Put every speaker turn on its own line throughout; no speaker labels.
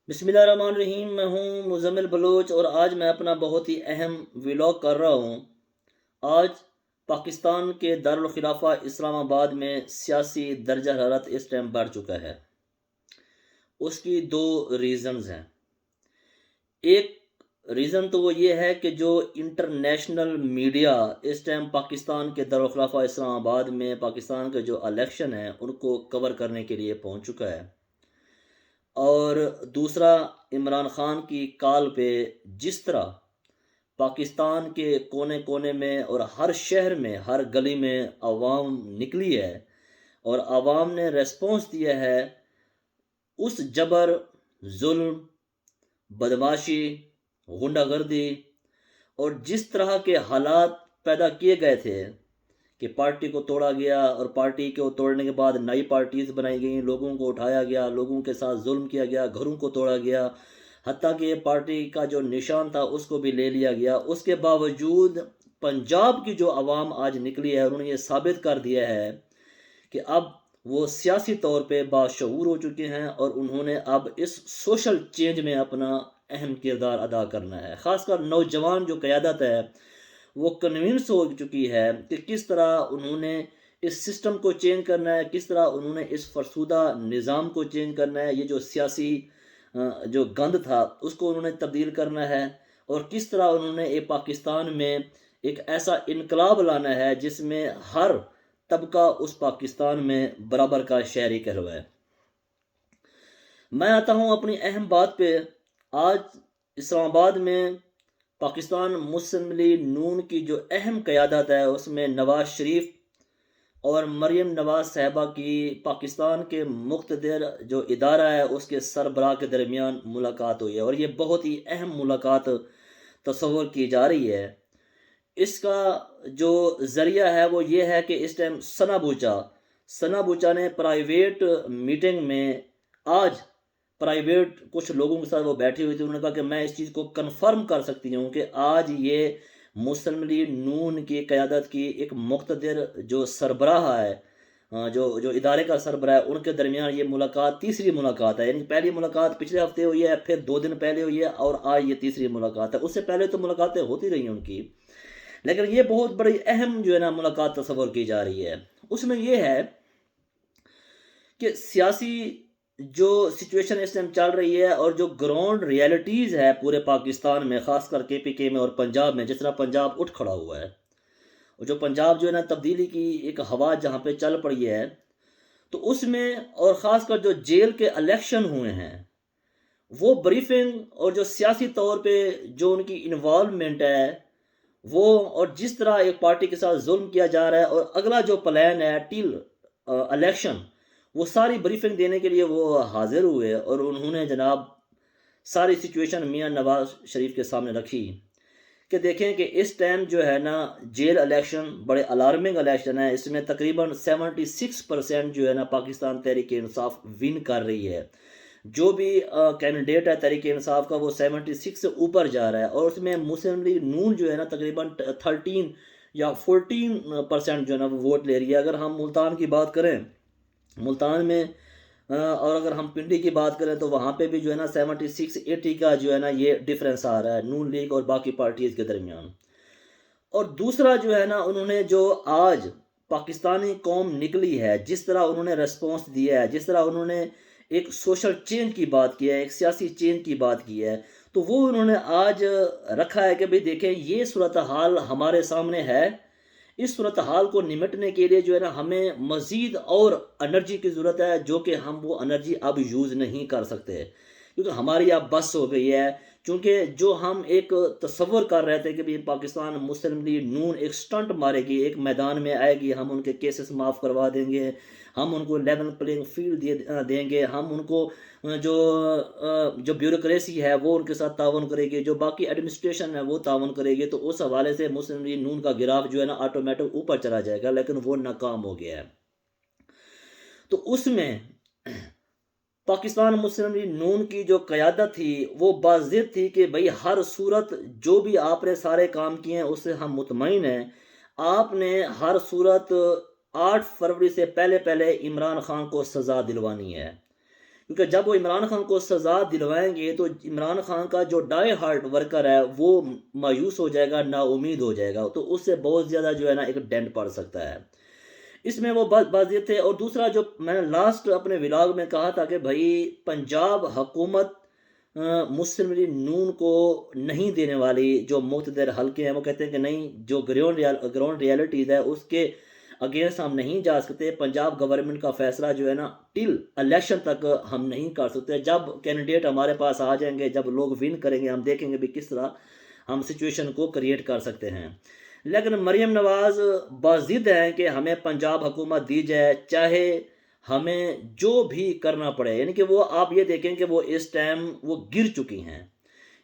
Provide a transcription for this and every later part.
بسم اللہ الرحمن الرحیم۔ میں ہوں مزمل بلوچ اور آج میں اپنا بہت ہی اہم ولاگ کر رہا ہوں۔ آج پاکستان کے دارالخلافہ اسلام آباد میں سیاسی درجہ حرارت اس ٹائم بڑھ چکا ہے۔ اس کی دو ریزنز ہیں۔ ایک ریزن تو وہ یہ ہے کہ جو انٹرنیشنل میڈیا اس ٹائم پاکستان کے دارالخلافہ اسلام آباد میں پاکستان کے جو الیکشن ہیں ان کو کور کرنے کے لیے پہنچ چکا ہے، اور دوسرا عمران خان کی کال پہ جس طرح پاکستان کے کونے کونے میں اور ہر شہر میں ہر گلی میں عوام نکلی ہے اور عوام نے ریسپونس دیا ہے اس جبر، ظلم، بدماشی، غنڈہ گردی اور جس طرح کے حالات پیدا کیے گئے تھے کہ پارٹی کو توڑا گیا اور پارٹی کو توڑنے کے بعد نئی پارٹیز بنائی گئیں، لوگوں کو اٹھایا گیا، لوگوں کے ساتھ ظلم کیا گیا، گھروں کو توڑا گیا، حتیٰ کہ پارٹی کا جو نشان تھا اس کو بھی لے لیا گیا۔ اس کے باوجود پنجاب کی جو عوام آج نکلی ہے انہوں نے یہ ثابت کر دیا ہے کہ اب وہ سیاسی طور پہ باشعور ہو چکے ہیں اور انہوں نے اب اس سوشل چینج میں اپنا اہم کردار ادا کرنا ہے۔ خاص کر نوجوان جو قیادت ہے وہ کنونس ہو چکی ہے کہ کس طرح انہوں نے اس سسٹم کو چینج کرنا ہے، کس طرح انہوں نے اس فرسودہ نظام کو چینج کرنا ہے، یہ جو سیاسی جو گند تھا اس کو انہوں نے تبدیل کرنا ہے، اور کس طرح انہوں نے ایک پاکستان میں ایک ایسا انقلاب لانا ہے جس میں ہر طبقہ اس پاکستان میں برابر کا شہری کہلوائے۔ میں آتا ہوں اپنی اہم بات پہ۔ آج اسلام آباد میں پاکستان مسلم لیگ نون کی جو اہم قیادت ہے اس میں نواز شریف اور مریم نواز صاحبہ کی پاکستان کے مقتدر جو ادارہ ہے اس کے سربراہ کے درمیان ملاقات ہوئی ہے، اور یہ بہت ہی اہم ملاقات تصور کی جا رہی ہے۔ اس کا جو ذریعہ ہے وہ یہ ہے کہ اس ٹائم ثنا بوچا نے پرائیویٹ میٹنگ میں آج پرائیویٹ کچھ لوگوں کے ساتھ وہ بیٹھی ہوئی تھی، انہوں نے کہا کہ میں اس چیز کو کنفرم کر سکتی ہوں کہ آج یہ مسلم لیگ نون کی قیادت کی ایک مقتدر جو سربراہ ہے، جو ادارے کا سربراہ ہے، ان کے درمیان یہ ملاقات تیسری ملاقات ہے۔ یعنی پہلی ملاقات پچھلے ہفتے ہوئی ہے، پھر 2 دن پہلے ہوئی ہے، اور آج یہ تیسری ملاقات ہے۔ اس سے پہلے تو ملاقاتیں ہوتی رہی ہیں ان کی، لیکن یہ بہت بڑی اہم جو ہے نا ملاقات تصور کی جا رہی ہے۔ اس میں یہ ہے کہ سیاسی جو سچویشن اس ٹائم چل رہی ہے اور جو گراؤنڈ ریالٹیز ہے پورے پاکستان میں، خاص کر کے پی کے میں اور پنجاب میں، جس طرح پنجاب اٹھ کھڑا ہوا ہے اور جو پنجاب جو ہے نا تبدیلی کی ایک ہوا جہاں پہ چل پڑی ہے، تو اس میں اور خاص کر جو جیل کے الیکشن ہوئے ہیں وہ بریفنگ اور جو سیاسی طور پہ جو ان کی انوالومنٹ ہے وہ، اور جس طرح ایک پارٹی کے ساتھ ظلم کیا جا رہا ہے اور اگلا جو پلان ہے ٹل الیکشن، وہ ساری بریفنگ دینے کے لیے وہ حاضر ہوئے اور انہوں نے جناب ساری سچویشن میاں نواز شریف کے سامنے رکھی کہ دیکھیں کہ اس ٹائم جو ہے نا جیل الیکشن بڑے الارمنگ الیکشن ہے، اس میں تقریباً 76% جو ہے نا پاکستان تحریک انصاف ون کر رہی ہے۔ جو بھی کینڈیڈیٹ ہے تحریک انصاف کا وہ 76 سے اوپر جا رہا ہے، اور اس میں مسلم لیگ نون جو ہے نا تقریباً 13 یا 14% جو ہے نا وہ ووٹ لے رہی ہے۔ اگر ہم ملتان کی بات کریں، ملتان میں اور اگر ہم پنڈی کی بات کریں تو وہاں پہ بھی جو ہے نا 76-80 کا جو ہے نا یہ ڈفرینس آ رہا ہے نون لیگ اور باقی پارٹیز کے درمیان۔ اور دوسرا جو ہے نا انہوں نے جو آج پاکستانی قوم نکلی ہے، جس طرح انہوں نے ریسپونس دیا ہے، جس طرح انہوں نے ایک سوشل چینج کی بات کی ہے، ایک سیاسی چینج کی بات کی ہے، تو وہ انہوں نے آج رکھا ہے کہ بھئی دیکھیں یہ صورتحال ہمارے سامنے ہے، اس صورتحال کو نمٹنے کے لیے جو ہے نا ہمیں مزید اور انرجی کی ضرورت ہے، جو کہ ہم وہ انرجی اب یوز نہیں کر سکتے کیونکہ ہماری اب بس ہو گئی ہے۔ چونکہ جو ہم ایک تصور کر رہے تھے کہ بھی پاکستان مسلم لیگ نون ایک سٹنٹ مارے گی، ایک میدان میں آئے گی، ہم ان کے کیسز معاف کروا دیں گے، ہم ان کو لیول پلینگ فیلڈ دیں گے، ہم ان کو جو بیوروکریسی ہے وہ ان کے ساتھ تعاون کرے گی، جو باقی ایڈمنسٹریشن ہے وہ تعاون کرے گی، تو اس حوالے سے مسلم لیگ نون کا گراف جو ہے نا آٹومیٹک اوپر چلا جائے گا، لیکن وہ ناکام ہو گیا ہے۔ تو اس میں پاکستان مسلم لیگ نون کی جو قیادت تھی وہ باضد تھی کہ بھئی ہر صورت جو بھی آپ نے سارے کام کیے ہیں اس سے ہم مطمئن ہیں، آپ نے ہر صورت 8 فروری سے پہلے عمران خان کو سزا دلوانی ہے، کیونکہ جب وہ عمران خان کو سزا دلوائیں گے تو عمران خان کا جو ڈائی ہارٹ ورکر ہے وہ مایوس ہو جائے گا، نا امید ہو جائے گا، تو اس سے بہت زیادہ جو ہے نا ایک ڈینٹ پڑ سکتا ہے اس میں، وہ بات یہ تھے۔ اور دوسرا جو میں نے لاسٹ اپنے ولاگ میں کہا تھا کہ بھائی پنجاب حکومت مسلم لیگ نون کو نہیں دینے والی، جو مقتدر حلقے ہیں وہ کہتے ہیں کہ نہیں، جو گراؤنڈ ریالٹیز ہے اس کے اگینسٹ ہم نہیں جا سکتے، پنجاب گورنمنٹ کا فیصلہ جو ہے نا ٹل الیکشن تک ہم نہیں کر سکتے، جب کینڈیڈیٹ ہمارے پاس آ جائیں گے، جب لوگ ون کریں گے، ہم دیکھیں گے بھی کس طرح ہم سچویشن کو کریٹ کر سکتے ہیں۔ لیکن مریم نواز باضد ہیں کہ ہمیں پنجاب حکومت دی جائے، چاہے ہمیں جو بھی کرنا پڑے، یعنی کہ وہ آپ یہ دیکھیں کہ وہ اس ٹائم وہ گر چکی ہیں،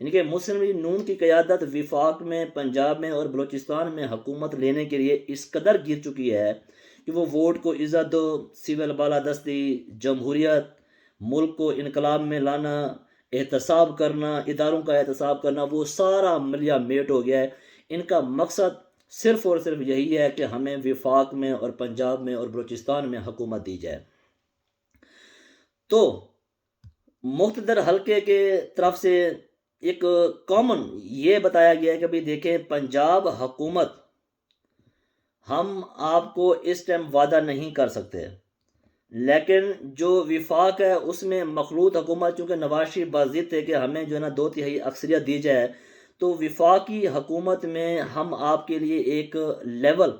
یعنی کہ مسلم لیگ نون کی قیادت وفاق میں، پنجاب میں اور بلوچستان میں حکومت لینے کے لیے اس قدر گر چکی ہے کہ وہ ووٹ کو عزت دو، سول بالادستی، جمہوریت، ملک کو انقلاب میں لانا، احتساب کرنا، اداروں کا احتساب کرنا، وہ سارا ملیا میٹ ہو گیا ہے۔ ان کا مقصد صرف اور صرف یہی ہے کہ ہمیں وفاق میں اور پنجاب میں اور بلوچستان میں حکومت دی جائے۔ تو مقتدر حلقے کے طرف سے ایک کامن یہ بتایا گیا ہے کہ بھی دیکھیں پنجاب حکومت ہم آپ کو اس ٹائم وعدہ نہیں کر سکتے، لیکن جو وفاق ہے اس میں مخلوط حکومت، چونکہ نواز شریف باضد تھے کہ ہمیں جو ہے نا 2/3 اکثریت دی جائے، تو وفاقی حکومت میں ہم آپ کے لیے ایک لیول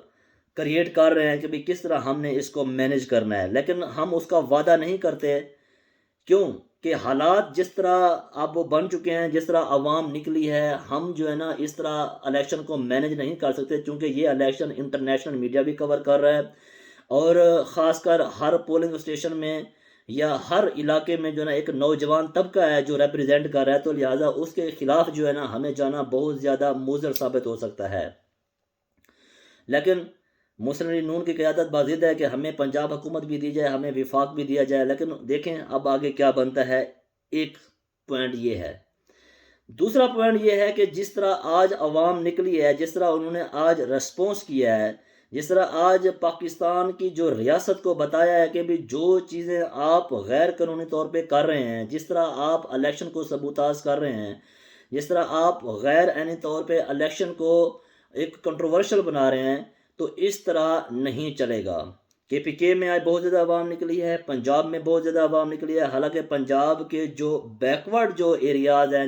کریٹ کر رہے ہیں کہ بھی کس طرح ہم نے اس کو مینج کرنا ہے، لیکن ہم اس کا وعدہ نہیں کرتے۔ کیوں کہ حالات جس طرح اب وہ بن چکے ہیں، جس طرح عوام نکلی ہے، ہم جو ہے نا اس طرح الیکشن کو مینج نہیں کر سکتے، چونکہ یہ الیکشن انٹرنیشنل میڈیا بھی کور کر رہا ہے، اور خاص کر ہر پولنگ اسٹیشن میں یا ہر علاقے میں جو ہے نا ایک نوجوان طبقہ ہے جو ریپریزنٹ کر رہا ہے، تو لہٰذا اس کے خلاف جو ہے نا ہمیں جانا بہت زیادہ مضر ثابت ہو سکتا ہے۔ لیکن مسلم لیگ نون کی قیادت باضد ہے کہ ہمیں پنجاب حکومت بھی دی جائے، ہمیں وفاق بھی دیا جائے، لیکن دیکھیں اب آگے کیا بنتا ہے۔ ایک پوائنٹ یہ ہے، دوسرا پوائنٹ یہ ہے کہ جس طرح آج عوام نکلی ہے، جس طرح انہوں نے آج ریسپونس کیا ہے، جس طرح آج پاکستان کی جو ریاست کو بتایا ہے کہ بھی جو چیزیں آپ غیر قانونی طور پہ کر رہے ہیں، جس طرح آپ الیکشن کو سبوتاژ کر رہے ہیں، جس طرح آپ غیر عینی طور پہ الیکشن کو ایک کنٹروورشل بنا رہے ہیں، تو اس طرح نہیں چلے گا۔ KPK میں آج بہت زیادہ عوام نکلی ہے، پنجاب میں بہت زیادہ عوام نکلی ہے، حالانکہ پنجاب کے جو بیکورڈ جو ایریاز ہیں،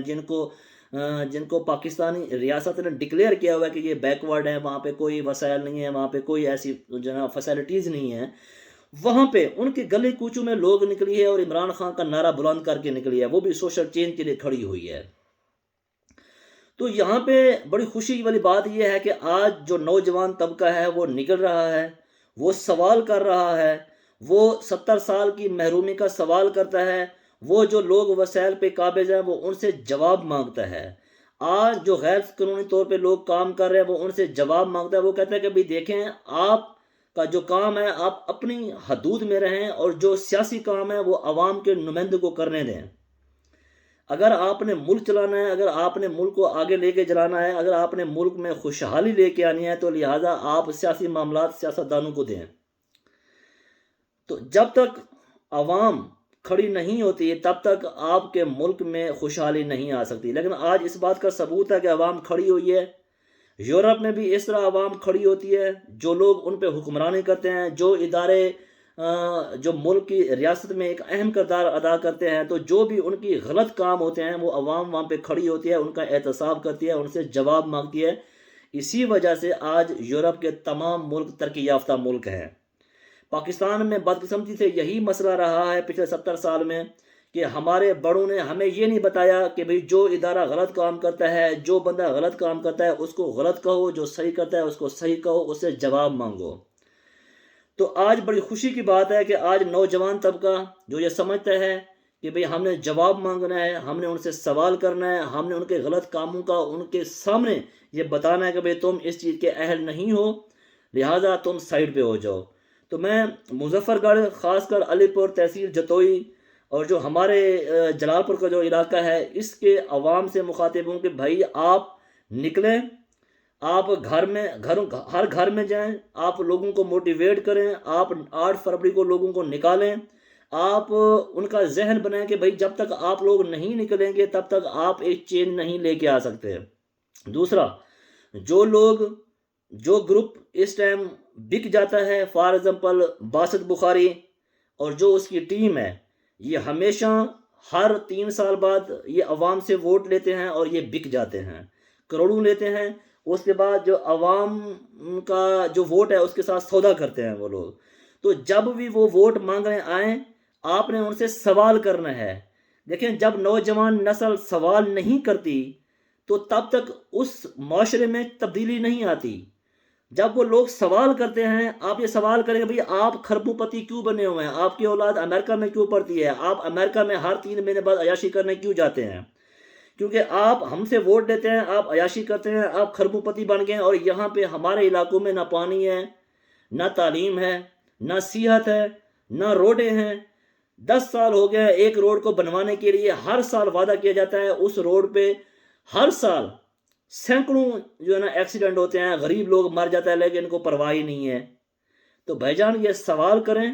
جن کو پاکستانی ریاست نے ڈکلیئر کیا ہوا ہے کہ یہ بیکورڈ ہیں، وہاں پہ کوئی وسائل نہیں ہے، وہاں پہ کوئی ایسی جو ہے فیسلٹیز نہیں ہیں، وہاں پہ ان کے گلی کوچوں میں لوگ نکلی ہے اور عمران خان کا نعرہ بلند کر کے نکلی ہے، وہ بھی سوشل چینج کے لیے کھڑی ہوئی ہے۔ تو یہاں پہ بڑی خوشی والی بات یہ ہے کہ آج جو نوجوان طبقہ ہے وہ نکل رہا ہے، وہ سوال کر رہا ہے، وہ 70 سال کی محرومی کا سوال کرتا ہے، وہ جو لوگ وسائل پہ قابض ہیں وہ ان سے جواب مانگتا ہے۔ آج جو غیر قانونی طور پہ لوگ کام کر رہے ہیں وہ ان سے جواب مانگتا ہے، وہ کہتا ہے کہ بھی دیکھیں آپ کا جو کام ہے آپ اپنی حدود میں رہیں، اور جو سیاسی کام ہے وہ عوام کے نمائندوں کو کرنے دیں۔ اگر آپ نے ملک چلانا ہے، اگر آپ نے ملک کو آگے لے کے جلانا ہے، اگر آپ نے ملک میں خوشحالی لے کے آنی ہے، تو لہٰذا آپ سیاسی معاملات سیاستدانوں کو دیں۔ تو جب تک عوام کھڑی نہیں ہوتی تب تک آپ کے ملک میں خوشحالی نہیں آ سکتی، لیکن آج اس بات کا ثبوت ہے کہ عوام کھڑی ہوئی ہے۔ یورپ میں بھی اس طرح عوام کھڑی ہوتی ہے، جو لوگ ان پہ حکمرانی کرتے ہیں، جو ادارے جو ملک کی ریاست میں ایک اہم کردار ادا کرتے ہیں، تو جو بھی ان کی غلط کام ہوتے ہیں وہ عوام وہاں پہ کھڑی ہوتی ہے، ان کا احتساب کرتی ہے، ان سے جواب مانگتی ہے۔ اسی وجہ سے آج یورپ کے تمام ملک ترقی یافتہ ملک ہیں۔ پاکستان میں بدقسمتی سے یہی مسئلہ رہا ہے پچھلے 70 سال میں کہ ہمارے بڑوں نے ہمیں یہ نہیں بتایا کہ بھئی جو ادارہ غلط کام کرتا ہے، جو بندہ غلط کام کرتا ہے اس کو غلط کہو، جو صحیح کرتا ہے اس کو صحیح کہو، اس سے جواب مانگو۔ تو آج بڑی خوشی کی بات ہے کہ آج نوجوان طبقہ جو یہ سمجھتا ہے کہ بھئی ہم نے جواب مانگنا ہے، ہم نے ان سے سوال کرنا ہے، ہم نے ان کے غلط کاموں کا ان کے سامنے یہ بتانا ہے کہ بھئی تم اس چیز کے اہل نہیں ہو، لہٰذا تم سائڈ پہ ہو جاؤ۔ تو میں مظفر گڑھ، خاص کر علی پور تحصیل جتوئی اور جو ہمارے جلال پور کا جو علاقہ ہے، اس کے عوام سے مخاطب ہوں کہ بھائی آپ نکلیں، آپ ہر گھر میں جائیں، آپ لوگوں کو موٹیویٹ کریں، آپ 8 فروری کو لوگوں کو نکالیں، آپ ان کا ذہن بنائیں کہ بھائی جب تک آپ لوگ نہیں نکلیں گے تب تک آپ ایک چینج نہیں لے کے آ سکتے۔ دوسرا، جو گروپ اس ٹائم بک جاتا ہے، فار ایگزامپل باسط بخاری اور جو اس کی ٹیم ہے، یہ ہمیشہ ہر 3 سال بعد یہ عوام سے ووٹ لیتے ہیں اور یہ بک جاتے ہیں، کروڑوں لیتے ہیں۔ اس کے بعد جو عوام کا جو ووٹ ہے اس کے ساتھ سودا کرتے ہیں وہ لوگ۔ تو جب بھی وہ ووٹ مانگنے آئیں، آپ نے ان سے سوال کرنا ہے۔ دیکھیں، جب نوجوان نسل سوال نہیں کرتی تو تب تک اس معاشرے میں تبدیلی نہیں آتی۔ جب وہ لوگ سوال کرتے ہیں، آپ یہ سوال کریں گے بھئی آپ کھربوں پتی کیوں بنے ہوئے ہیں، آپ کی اولاد امریکہ میں کیوں پڑھتی ہے، آپ امریکہ میں ہر 3 مہینے بعد عیاشی کرنے کیوں جاتے ہیں؟ کیونکہ آپ ہم سے ووٹ دیتے ہیں، آپ عیاشی کرتے ہیں، آپ کھربوں پتی بن گئے ہیں، اور یہاں پہ ہمارے علاقوں میں نہ پانی ہے، نہ تعلیم ہے، نہ صحت ہے، نہ روڈیں ہیں۔ 10 سال ہو گئے ایک روڈ کو بنوانے کے لیے، ہر سال وعدہ کیا جاتا ہے، اس روڈ پہ ہر سال سینکڑوں جو ہے نا ایکسیڈنٹ ہوتے ہیں، غریب لوگ مر جاتا ہے، لیکن ان کو پرواہ ہی نہیں ہے۔ تو بھائی جان یہ سوال کریں،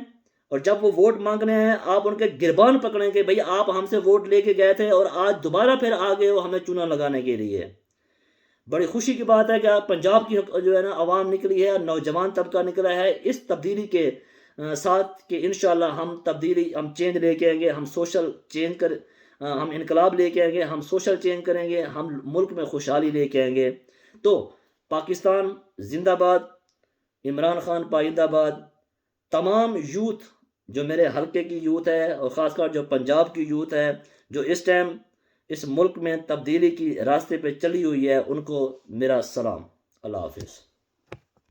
اور جب وہ ووٹ مانگنے ہیں آپ ان کے گربان پکڑیں کہ بھئی آپ ہم سے ووٹ لے کے گئے تھے اور آج دوبارہ پھر آ گئے ہو ہمیں چونا لگانے کے لیے۔ بڑی خوشی کی بات ہے کہ پنجاب کی جو ہے نا عوام نکلی ہے، نوجوان طبقہ نکلا ہے اس تبدیلی کے ساتھ کہ انشاءاللہ ہم چینج لے کے آئیں گے، ہم سوشل چینج ہم انقلاب لے کے آئیں گے، ہم سوشل چینج کریں گے، ہم ملک میں خوشحالی لے کے آئیں گے۔ تو پاکستان زندہ باد، عمران خان پائندہ باد۔ تمام یوتھ جو میرے حلقے کی یوتھ ہے اور خاص کر جو پنجاب کی یوتھ ہے جو اس ٹائم اس ملک میں تبدیلی کی راستے پہ چلی ہوئی ہے، ان کو میرا سلام۔ اللہ حافظ۔